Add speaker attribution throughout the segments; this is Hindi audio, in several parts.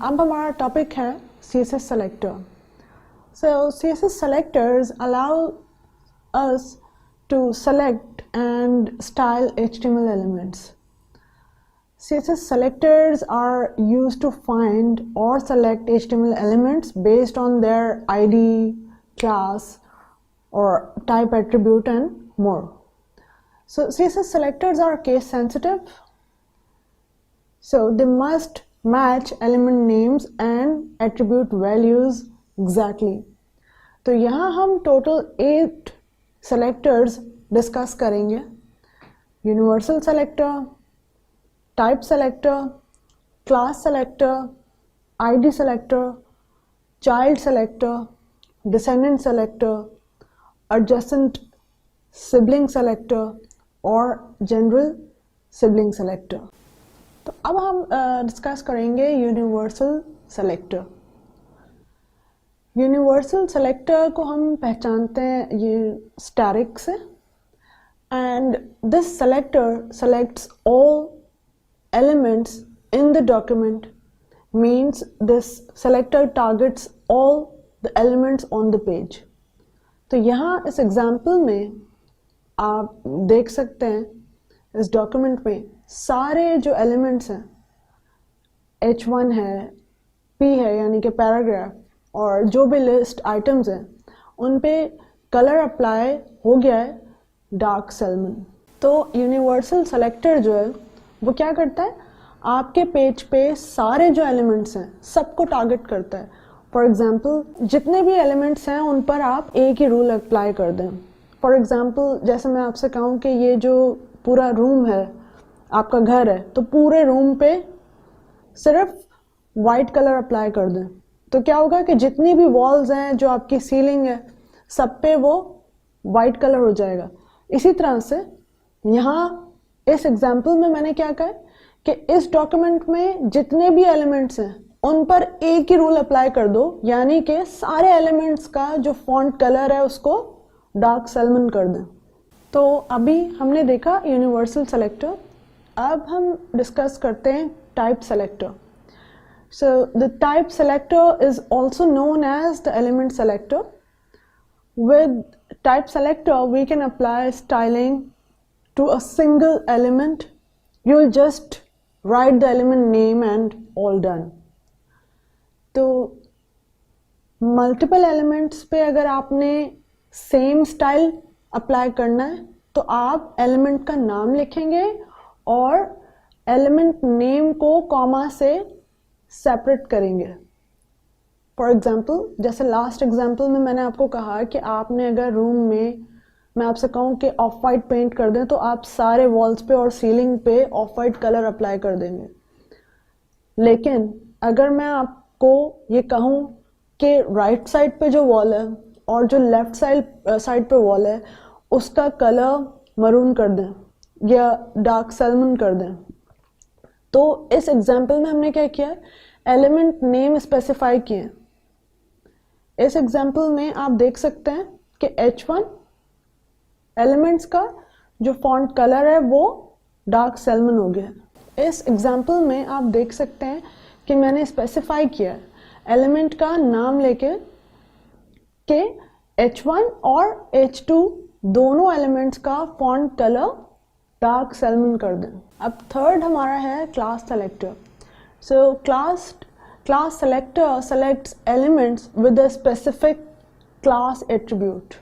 Speaker 1: अब हमारा टॉपिक है CSS selector. So CSS selectors allow us to select and style HTML elements. CSS selectors are used to find or select HTML elements based on their ID, class, or type attribute and more. So CSS selectors are case sensitive. So they must match element names and attribute values exactly. तो यहाँ हम total 8 selectors discuss करेंगे. Universal selector, type selector, class selector, ID selector, child selector, descendant selector, adjacent sibling selector और general sibling selector. तो अब हम डिस्कस करेंगे यूनिवर्सल सेलेक्टर. यूनिवर्सल सेलेक्टर को हम पहचानते हैं ये स्टैटिक से, and this selector selects all elements in the document. Means this selector targets all the elements on the page. तो यहाँ इस एग्जाम्पल में आप देख सकते हैं इस डॉक्यूमेंट में सारे जो एलिमेंट्स हैं, H1 है, P है यानी कि पैराग्राफ, और जो भी लिस्ट आइटम्स हैं उन पे कलर अप्लाई हो गया है डार्क सैल्मन. तो यूनिवर्सल सेलेक्टर जो है वो क्या करता है, आपके पेज पे सारे जो एलिमेंट्स हैं सबको टारगेट करता है. फॉर एग्जांपल जितने भी एलिमेंट्स हैं उन पर आप एक ही रूल अप्लाई कर दें. फॉर एग्जांपल जैसे मैं आपसे कहूँ कि ये जो पूरा रूम है, आपका घर है, तो पूरे रूम पे सिर्फ वाइट कलर अप्लाई कर दें. तो क्या होगा कि जितनी भी वॉल्स हैं, जो आपकी सीलिंग है, सब पे वो वाइट कलर हो जाएगा. इसी तरह से यहाँ इस एग्जाम्पल में मैंने क्या कहा कि इस डॉक्यूमेंट में जितने भी एलिमेंट्स हैं उन पर एक ही रूल अप्लाई कर दो, यानी कि सारे एलिमेंट्स का जो फॉन्ट कलर है उसको डार्क सैल्मन कर दें. तो अभी हमने देखा यूनिवर्सल सेलेक्टर. अब हम डिस्कस करते हैं type selector. So the type selector is also known as the element selector. With type selector we can apply styling to a single element. You will just write the element name and all done. तो मल्टीपल एलिमेंट्स पे अगर आपने सेम स्टाइल अप्लाई करना है तो आप एलिमेंट का नाम लिखेंगे और एलिमेंट नेम को कॉमा से सेपरेट करेंगे. फॉर एग्जांपल जैसे लास्ट एग्जांपल में मैंने आपको कहा कि आपने अगर रूम में, मैं आपसे कहूँ कि ऑफ वाइट पेंट कर दें, तो आप सारे वॉल्स पे और सीलिंग पे ऑफ वाइट कलर अप्लाई कर देंगे. लेकिन अगर मैं आपको ये कहूँ कि राइट साइड पे जो वॉल है और जो लेफ्ट साइड पे वॉल है उसका कलर मरून कर दें या डार्क सैल्मन कर दें, तो इस एग्जाम्पल में हमने क्या किया, एलिमेंट नेम स्पेसिफाई किए. इस एग्जाम्पल में आप देख सकते हैं कि H1 एलिमेंट्स का जो फॉन्ट कलर है वो डार्क सैल्मन हो गया. इस एग्जाम्पल में आप देख सकते हैं कि मैंने स्पेसिफाई किया एलिमेंट का नाम लेके कि H1 और H2 दोनों एलिमेंट्स का फॉन्ट कलर डार्क सैल्मन कर दें. अब थर्ड हमारा है class selector. So class selector selects elements with a specific class attribute.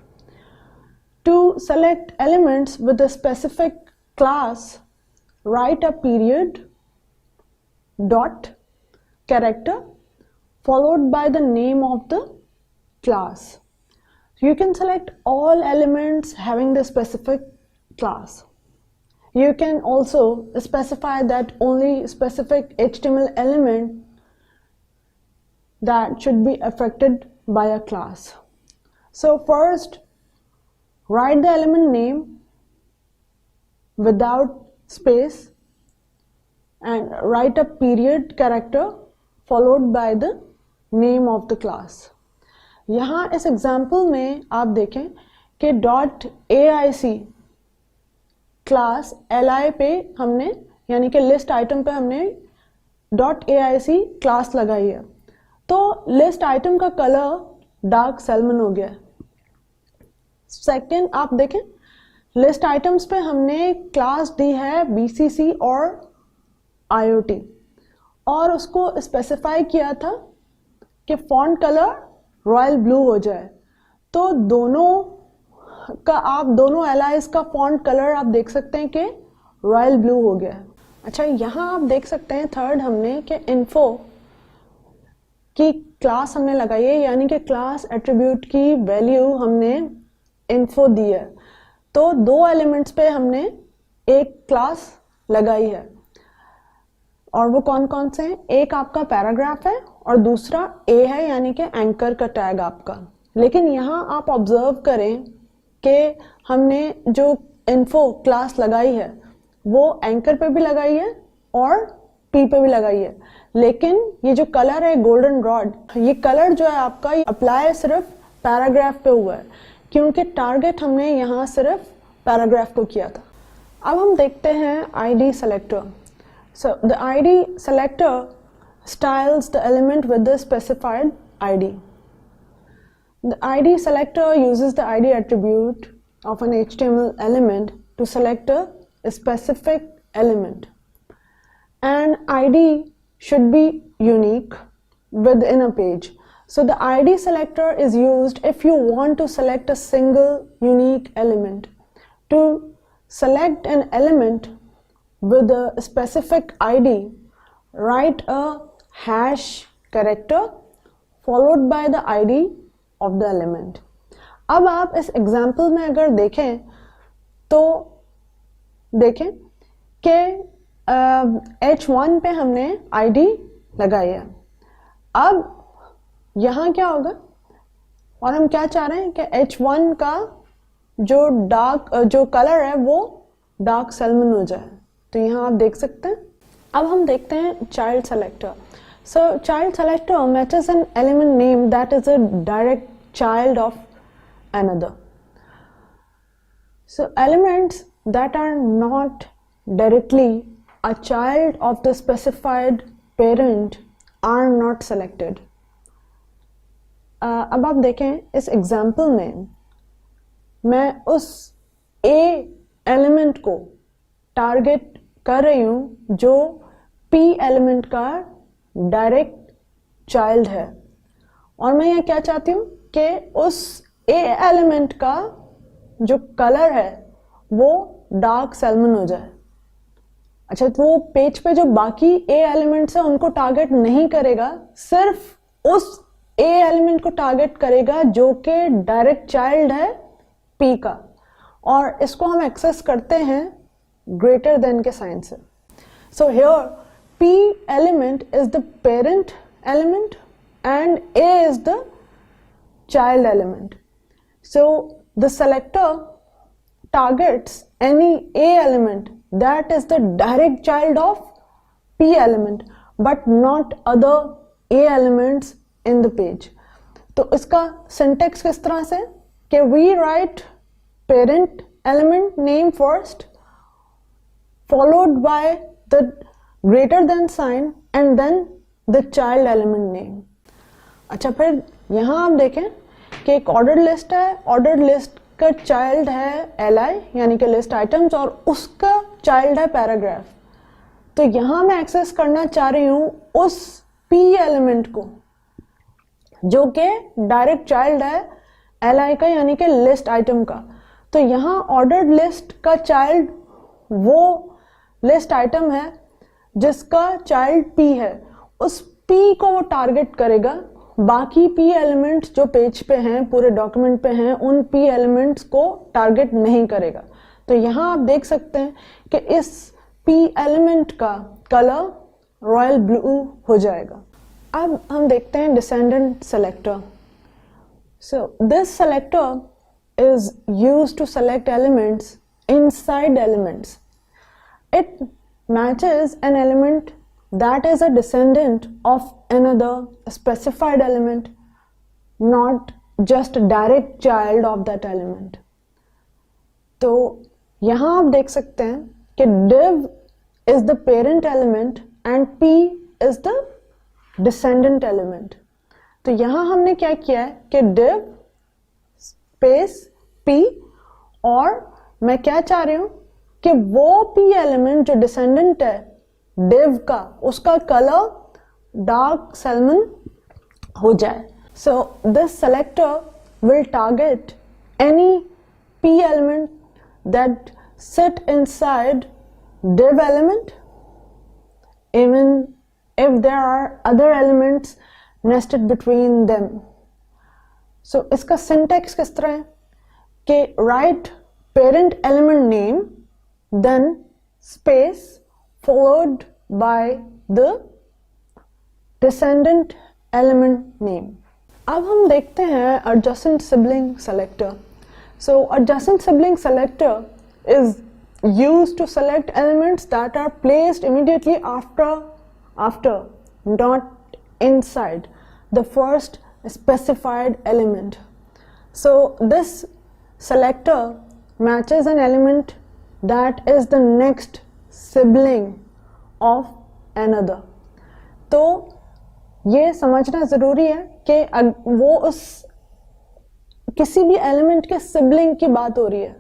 Speaker 1: To select elements with a specific class, write a period dot character followed by the name of the class. You can select all elements having the specific class. You can also specify that only specific HTML element that should be affected by a class. So first, write the element name without space and write a period character followed by the name of the class. यहाँ इस एग्जाम्पल में आप देखें कि .aic क्लास li पे हमने, यानी कि लिस्ट आइटम पे हमने डॉट AIC क्लास लगाई है, तो लिस्ट आइटम का कलर डार्क सैल्मन हो गया है। सेकेंड आप देखें, लिस्ट आइटम्स पे हमने क्लास दी है BCC और IoT, और उसको स्पेसिफाई किया था कि फॉन्ट कलर रॉयल ब्लू हो जाए। तो दोनों एलाइज का फॉन्ट कलर आप देख सकते हैं कि रॉयल ब्लू हो गया है। अच्छा, यहाँ आप देख सकते हैं थर्ड हमने कि इन्फो की क्लास हमने लगाई है, यानी कि क्लास एट्रीब्यूट की वैल्यू हमने इन्फो दी है। तो दो एलिमेंट्स पे हमने एक क्लास लगाई है, और वो कौन कौन से हैं? एक आपका पैराग्राफ है और दूसरा A है, यानी कि एंकर का टैग आपका। लेकिन यहाँ आप ऑब्जर्व करें कि हमने जो इन्फो क्लास लगाई है वो एंकर पे भी लगाई है और P पे भी लगाई है, लेकिन ये जो कलर है गोल्डन रॉड, ये कलर जो है आपका ये अप्लाई सिर्फ पैराग्राफ पे हुआ है, क्योंकि टारगेट हमने यहाँ सिर्फ पैराग्राफ को किया था। अब हम देखते हैं ID selector. So the ID selector styles the element with the specified ID. The ID selector uses the ID attribute of an HTML element to select a specific element. And ID should be unique within a page. So the ID selector is used if you want to select a single unique element. To select an element with a specific ID, write a hash character followed by the ID of the element. अब आप इस एग्जाम्पल में अगर देखें तो देखें कि H1 पे हमने ID लगाई है। अब यहाँ क्या होगा, और हम क्या चाह रहे हैं कि H1 का जो कलर है वो डार्क सैल्मन हो जाए। तो यहाँ आप देख सकते हैं। अब हम देखते हैं child selector. So child selector matches an element name that is a direct child of another. So elements that are not directly a child of the specified parent are not selected. अब आप देखें इस एग्जाम्पल में मैं उस A एलिमेंट को टारगेट कर रही हूं जो P एलिमेंट का डायरेक्ट चाइल्ड है, और मैं ये क्या चाहती हूं कि उस A एलिमेंट का जो कलर है वो डार्क सैल्मन हो जाए। अच्छा, तो वो पेज पे जो बाकी A एलिमेंट्स है उनको टारगेट नहीं करेगा, सिर्फ उस A एलिमेंट को टारगेट करेगा जो कि डायरेक्ट चाइल्ड है P का, और इसको हम एक्सेस करते हैं ग्रेटर देन के साइन से। So here P element is the parent element and A is the child element. So the selector targets any A element that is the direct child of P element but not other A elements in the page. तो इसका syntax किस तरह से कि we write parent element name first followed by the greater than sign and then the child element name. अच्छा, फिर यहाँ आप देखें कि एक ऑर्डर्ड लिस्ट है, ऑर्डर्ड लिस्ट का चाइल्ड है Li यानी कि लिस्ट आइटम्स, और उसका चाइल्ड है पैराग्राफ। तो यहाँ मैं एक्सेस करना चाह रही हूँ उस P एलिमेंट को जो कि डायरेक्ट चाइल्ड है Li का यानी कि लिस्ट आइटम का। तो यहाँ ऑर्डर्ड लिस्ट का चाइल्ड वो लिस्ट आइटम है जिसका चाइल्ड P है, उस P को वो टारगेट करेगा। बाकी P एलिमेंट्स जो पेज पे हैं, पूरे डॉक्यूमेंट पे हैं, उन P एलिमेंट्स को टारगेट नहीं करेगा। तो यहाँ आप देख सकते हैं कि इस P एलिमेंट का कलर रॉयल ब्लू हो जाएगा। अब हम देखते हैं descendant selector. So this selector is used to select elements inside elements. It matches an element that is a descendant of another specified element, not just a direct child of that element. तो यहाँ आप देख सकते हैं कि div is the parent element and P is the descendant element. तो यहाँ हमने क्या किया है कि div स्पेस p, और मैं क्या चाह रही हूँ कि वो p एलिमेंट जो डिसेंडेंट है div का, उसका कलर डार्क सैल्मन हो जाए। सो this selector will target any p element that sit inside div element, even if there are other elements nested between them. So इसका syntax किस तरह है कि write parent element name then space followed by the descendant element name. अब हम देखते हैं adjacent sibling selector. So adjacent sibling selector is used to select elements that are placed immediately after, not inside the first specified element. So this selector matches an element that is the next sibling of another. तो ये समझना ज़रूरी है कि वो उस किसी भी एलिमेंट के सिबलिंग की बात हो रही है।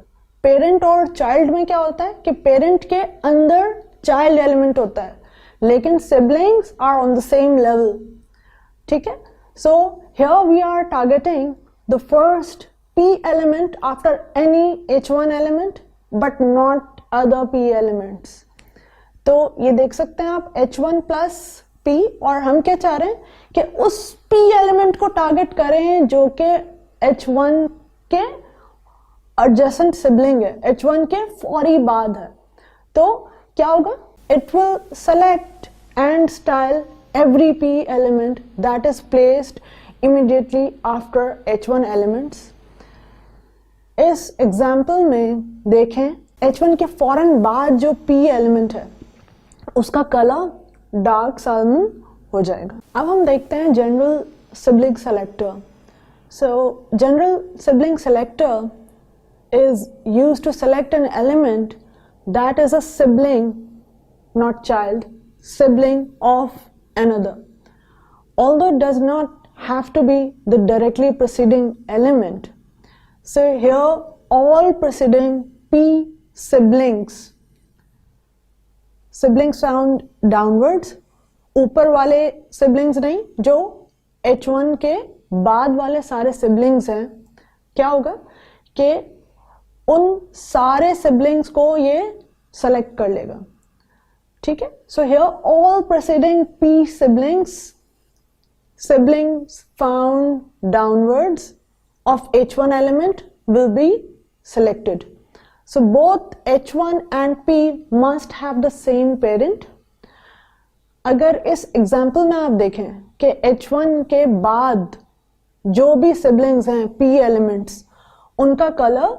Speaker 1: पेरेंट और चाइल्ड में क्या होता है कि पेरेंट के अंदर चाइल्ड एलिमेंट होता है, लेकिन siblings are on the same level. ठीक है, so here we are targeting the first p element after any h1 element but not other p elements. तो ये देख सकते हैं आप h1 प्लस p, और हम क्या चाह रहे हैं कि उस p एलिमेंट को टारगेट करें जो कि h1 के एडजेसेंट सिबलिंग है, h1 के फौरी बाद है। तो क्या होगा, it will select and style every p element that is placed immediately after h1 elements. इस एग्जाम्पल में देखें h1 के फौरन बाद जो p एलिमेंट है उसका कलर डार्क सैल्मन हो जाएगा। अब हम देखते हैं general sibling selector. So general sibling selector is used to select an element that is a sibling, not child, sibling of another, although it does not have to be the directly preceding element. So here all preceding p siblings found downwards, ऊपर वाले siblings नहीं, जो h1 के बाद वाले सारे siblings हैं, क्या होगा कि उन सारे siblings को ये select कर लेगा। ठीक है, so here all preceding p siblings found downwards of h1 element will be selected. So both h1 and p must have the same parent. अगर इस एग्जाम्पल में आप देखें कि h1 के बाद जो भी siblings हैं p elements, उनका कलर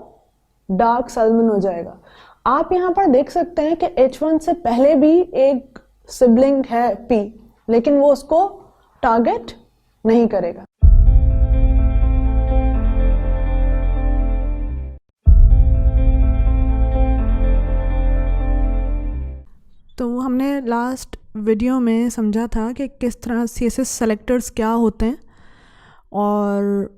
Speaker 1: डार्क सैल्मन हो जाएगा। आप यहाँ पर देख सकते हैं कि h1 से पहले भी एक सिबलिंग है p, लेकिन वो उसको टारगेट नहीं करेगा। तो हमने लास्ट वीडियो में समझा था कि किस तरह CSS सेलेक्टर्स क्या होते हैं, और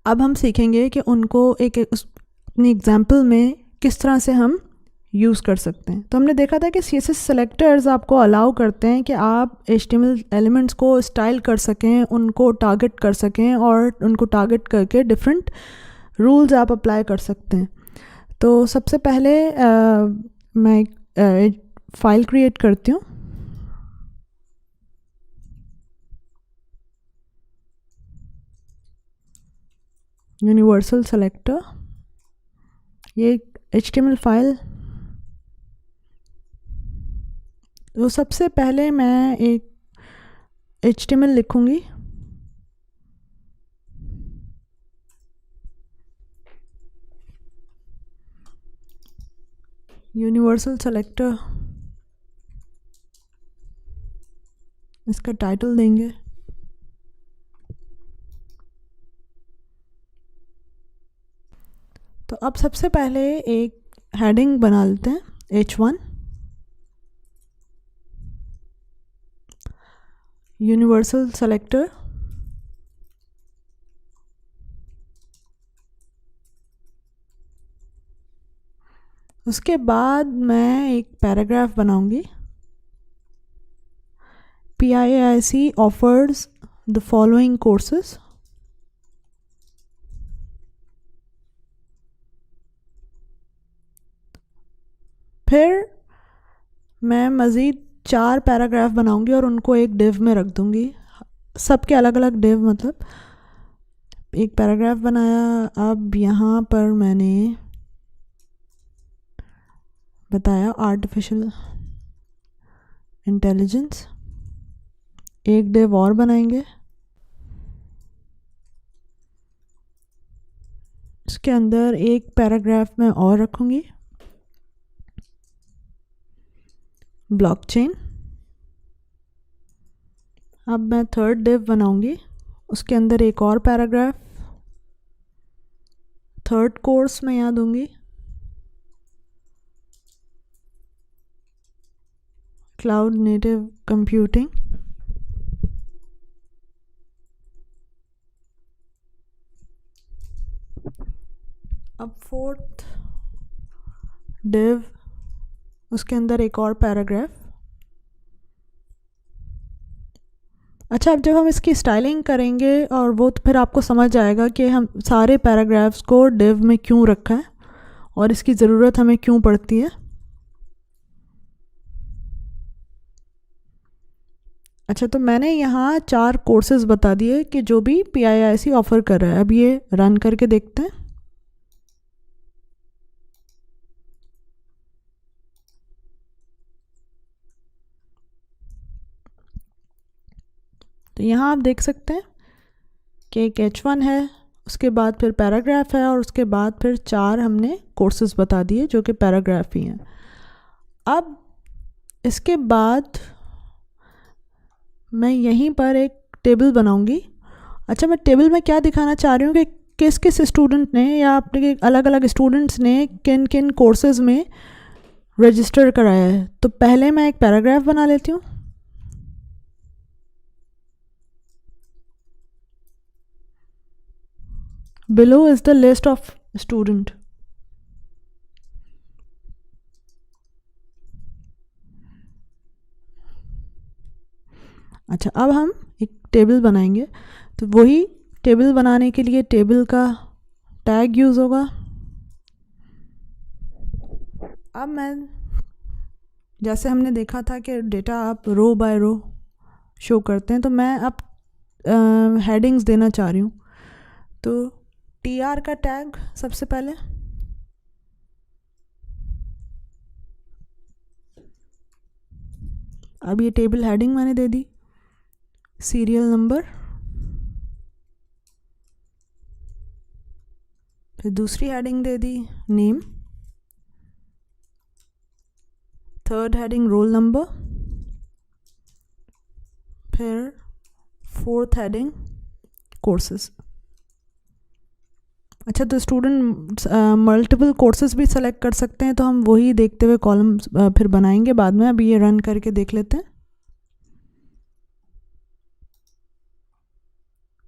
Speaker 1: अब हम सीखेंगे कि उनको एक अपनी एग्जाम्पल में किस तरह से हम यूज़ कर सकते हैं। तो हमने देखा था कि CSS सेलेक्टर्स आपको अलाउ करते हैं कि आप HTML एलिमेंट्स को स्टाइल कर सकें, उनको टारगेट कर सकें, और उनको टारगेट करके डिफरेंट रूल्स आप अप्लाई कर सकते हैं। तो सबसे पहले मैं फाइल क्रिएट करती हूँ। यूनिवर्सल सेलेक्टर, ये HTML फाइल। तो सबसे पहले मैं एक HTML लिखूंगी। यूनिवर्सल सेलेक्टर, इसका टाइटल देंगे। तो अब सबसे पहले एक हेडिंग बना लेते हैं h1। यूनिवर्सल सेलेक्टर, उसके बाद मैं एक पैराग्राफ बनाऊंगी। PIIC offers the following courses. फिर मैं मज़ीद 4 पैराग्राफ बनाऊंगी और उनको एक डिव में रख दूंगी, सबके अलग अलग डिव, मतलब एक पैराग्राफ बनाया। अब यहाँ पर मैंने बताया आर्टिफिशियल इंटेलिजेंस, एक डिव और बनाएंगे, इसके अंदर एक पैराग्राफ में और रखूँगी ब्लॉकचेन। अब मैं थर्ड डिव बनाऊँगी, उसके अंदर एक और पैराग्राफ, थर्ड कोर्स में यहाँ दूँगी क्लाउड नेटिव कंप्यूटिंग। अब फोर्थ डिव, उसके अंदर एक और पैराग्राफ। अच्छा, अब जब हम इसकी स्टाइलिंग करेंगे और वो, तो फिर आपको समझ आएगा कि हम सारे पैराग्राफ्स को डिव में क्यों रखा है और इसकी ज़रूरत हमें क्यों पड़ती है। अच्छा, तो मैंने यहाँ 4 कोर्सेज़ बता दिए कि जो भी PIIC ऑफ़र कर रहा है। अब ये रन करके देखते हैं। तो यहाँ आप देख सकते हैं कि एक H1 है, उसके बाद फिर पैराग्राफ है और उसके बाद फिर 4 हमने कोर्सेज़ बता दिए जो कि पैराग्राफ ही हैं। अब इसके बाद मैं यहीं पर एक टेबल बनाऊंगी। अच्छा, मैं टेबल में क्या दिखाना चाह रही हूँ कि किस किस स्टूडेंट ने या अपने अलग अलग स्टूडेंट्स ने किन किन कोर्सेज़ में रजिस्टर कराया है। तो पहले मैं एक पैराग्राफ बना लेती हूँ। Below is the list of student. अच्छा, अब हम एक टेबल बनाएंगे। तो वही टेबल बनाने के लिए टेबल का टैग यूज़ होगा। अब मैं, जैसे हमने देखा था कि डेटा आप रो बाय रो शो करते हैं, तो मैं अब हेडिंग्स देना चाह रही हूँ। तो TR का टैग सबसे पहले, अब ये टेबल हेडिंग मैंने दे दी, सीरियल नंबर, फिर दूसरी heading they the name, third heading roll number, फिर फोर्थ हेडिंग कोर्सेज। अच्छा, तो स्टूडेंट मल्टीपल कोर्सेज भी सेलेक्ट कर सकते हैं, तो हम वही देखते हुए कॉलम फिर बनाएंगे बाद में। अभी ये रन करके देख लेते हैं।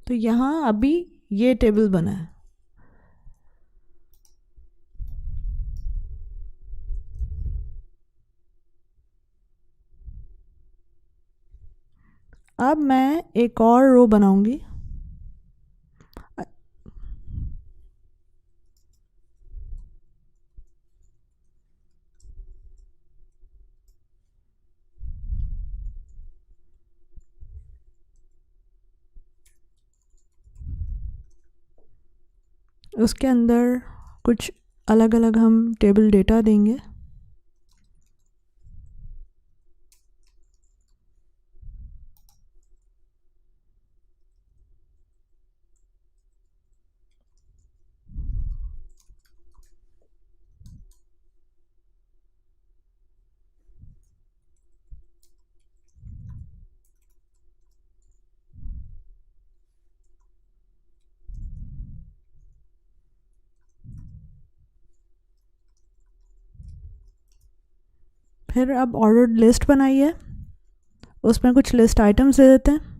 Speaker 1: तो यहाँ अभी ये टेबल बना है। अब मैं एक और रो बनाऊंगी। उसके अंदर कुछ अलग अलग हम टेबल डेटा देंगे। फिर अब ऑर्डर्ड लिस्ट बनाइए। उसमें कुछ लिस्ट आइटम्स दे देते हैं।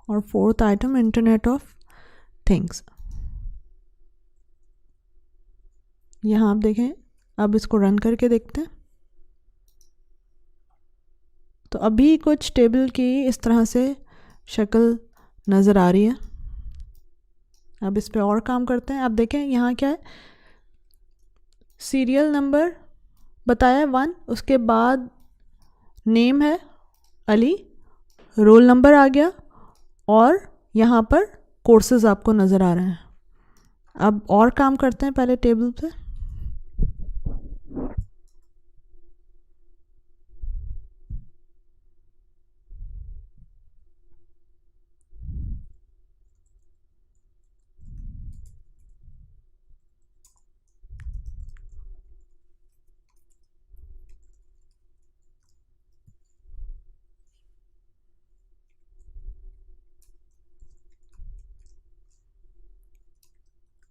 Speaker 1: और fourth item internet of things. यहाँ आप देखें, अब इसको रन करके देखते हैं। तो अभी कुछ टेबल की इस तरह से शक्ल नज़र आ रही है। अब इस पे और काम करते हैं। अब देखें यहाँ क्या है, सीरियल नंबर बताया 1, उसके बाद नेम है अली, रोल नंबर आ गया और यहाँ पर कोर्सेज आपको नज़र आ रहे हैं। अब और काम करते हैं पहले टेबल पे।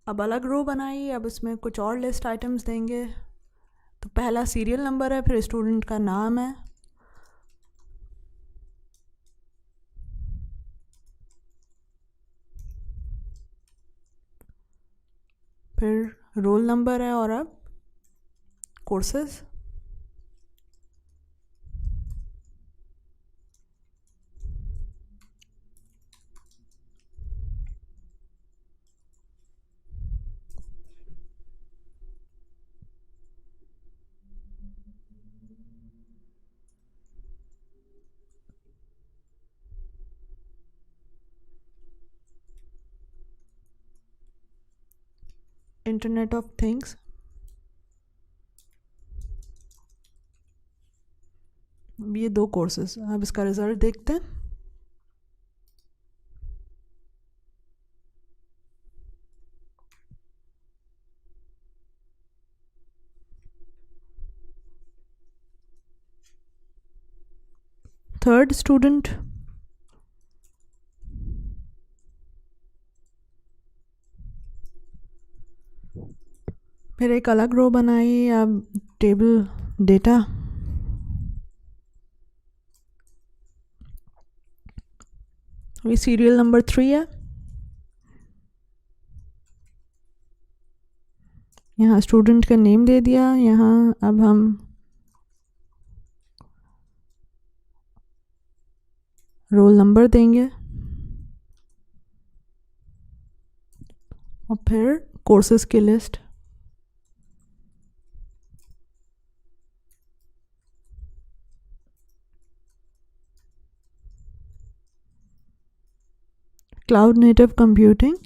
Speaker 1: अब अलग रो बनाई, अब इसमें कुछ और लिस्ट आइटम्स देंगे। तो पहला सीरियल नंबर है, फिर स्टूडेंट का नाम है, फिर रोल नंबर है और अब कोर्सेज। Internet of things. ये 2 कोर्सेज। अब इसका रिजल्ट देखते हैं। थर्ड स्टूडेंट, फिर एक अलग रो बनाई। अब टेबल डेटा, ये सीरियल नंबर 3 है। यहाँ स्टूडेंट का नेम दे दिया। यहाँ अब हम रोल नंबर देंगे और फिर कोर्सेज की लिस्ट। क्लाउड नेटिव कंप्यूटिंग,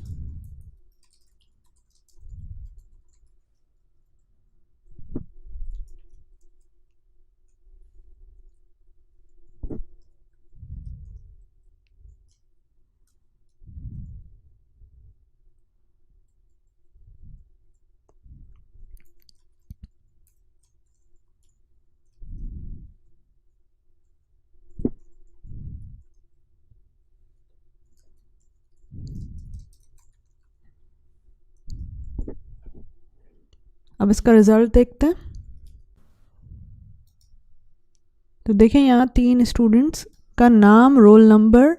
Speaker 1: अब इसका रिजल्ट देखते हैं। तो देखें यहाँ 3 स्टूडेंट्स का नाम, रोल नंबर,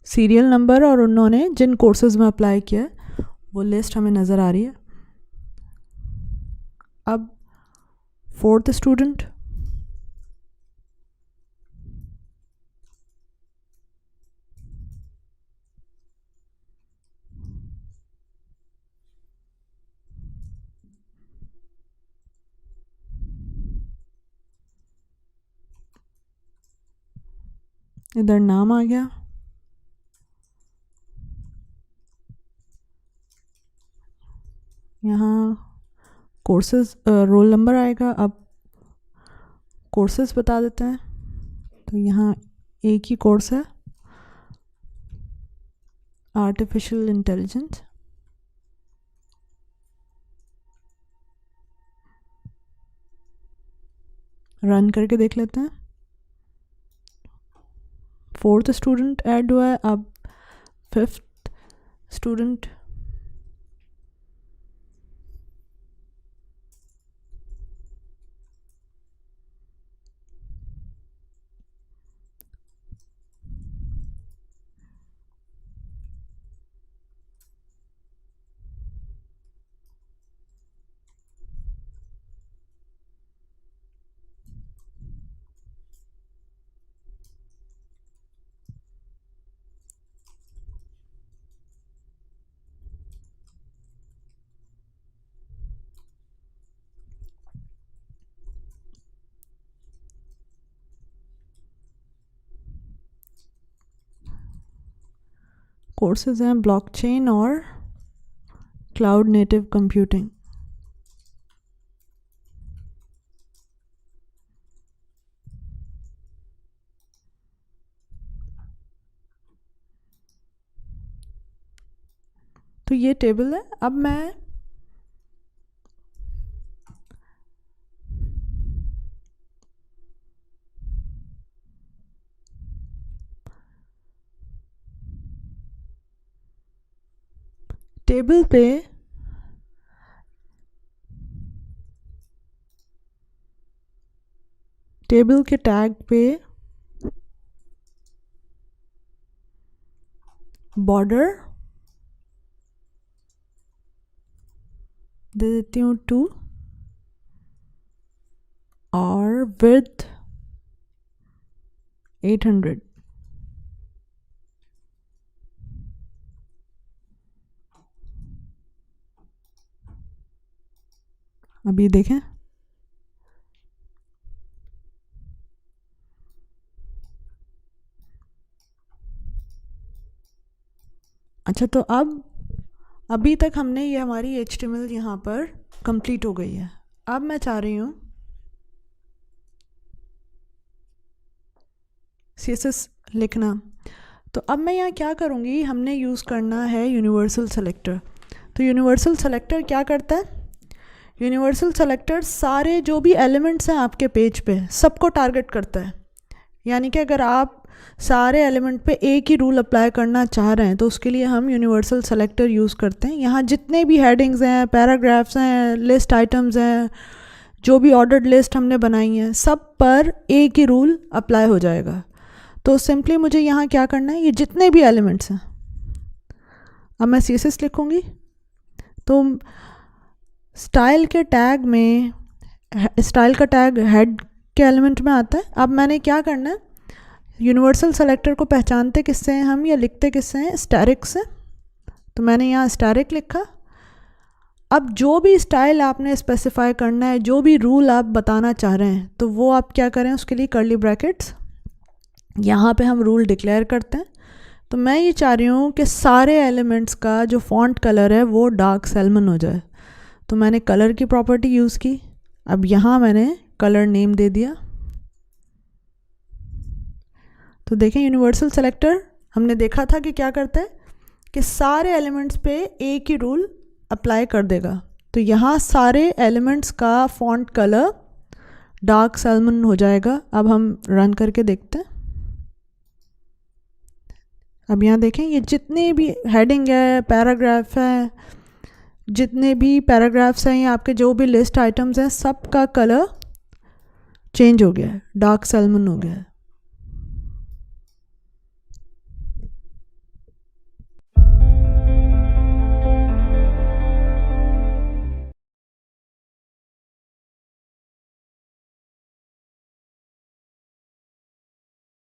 Speaker 1: सीरियल नंबर और उन्होंने जिन कोर्सेज में अप्लाई किया है वो लिस्ट हमें नज़र आ रही है। अब फोर्थ स्टूडेंट, इधर नाम आ गया, यहाँ कोर्सेज रोल नंबर आएगा। अब कोर्सेज बता देते हैं। तो यहाँ एक ही कोर्स है, आर्टिफिशियल इंटेलिजेंस। रन करके देख लेते हैं। 4th स्टूडेंट ऐड हुआ है, अब 5th स्टूडेंट। कोर्सेज हैं ब्लॉकचेन और क्लाउड नेटिव कंप्यूटिंग। तो ये टेबल है। अब मैं टेबल पे टेबल के टैग पे बॉर्डर दे देती हूँ 2 और विड्थ 800। अभी देखें, अच्छा तो अब अभी तक हमने ये हमारी HTML यहाँ पर कंप्लीट हो गई है। अब मैं चाह रही हूँ CSS लिखना। तो अब मैं यहाँ क्या करूँगी, हमने यूज़ करना है यूनिवर्सल सेलेक्टर। तो यूनिवर्सल सेलेक्टर क्या करता है? यूनिवर्सल सेलेक्टर सारे जो भी एलिमेंट्स हैं आपके पेज पे सबको टारगेट करता है। यानी कि अगर आप सारे एलिमेंट पे एक ही रूल अप्लाई करना चाह रहे हैं तो उसके लिए हम यूनिवर्सल सेलेक्टर यूज़ करते हैं। यहाँ जितने भी हेडिंग्स हैं, पैराग्राफ्स हैं, लिस्ट आइटम्स हैं, जो भी ऑर्डर्ड लिस्ट हमने बनाई है, सब पर एक ही रूल अप्लाई हो जाएगा। तो सिंपली मुझे यहाँ क्या करना है, ये जितने भी एलिमेंट्स हैं, अब मैं CSS लिखूँगी तो स्टाइल के टैग में, स्टाइल का टैग हेड के एलिमेंट में आता है। अब मैंने क्या करना है, यूनिवर्सल सेलेक्टर को पहचानते किससे हैं हम या लिखते किससे हैं, स्टैरिक से। तो मैंने यहाँ स्टैरिक लिखा। अब जो भी स्टाइल आपने स्पेसिफाई करना है, जो भी रूल आप बताना चाह रहे हैं, तो वो आप क्या करें, उसके लिए कर्ली ब्रैकेट्स, यहाँ पे हम रूल डिक्लेयर करते हैं। तो मैं ये चाह रही हूँ कि सारे एलिमेंट्स का जो फॉन्ट कलर है वो डार्क सैल्मन हो जाए। तो मैंने कलर की प्रॉपर्टी यूज़ की। अब यहाँ मैंने कलर नेम दे दिया। तो देखें यूनिवर्सल सेलेक्टर हमने देखा था कि क्या करता है कि सारे एलिमेंट्स पे एक ही रूल अप्लाई कर देगा। तो यहाँ सारे एलिमेंट्स का फॉन्ट कलर डार्क सैल्मन हो जाएगा। अब हम रन करके देखते हैं। अब यहाँ देखें, ये जितने भी हेडिंग है, पैराग्राफ है, जितने भी पैराग्राफ्स हैं या आपके जो भी लिस्ट आइटम्स हैं, सब का कलर चेंज हो गया है, डार्क सैल्मन हो गया है।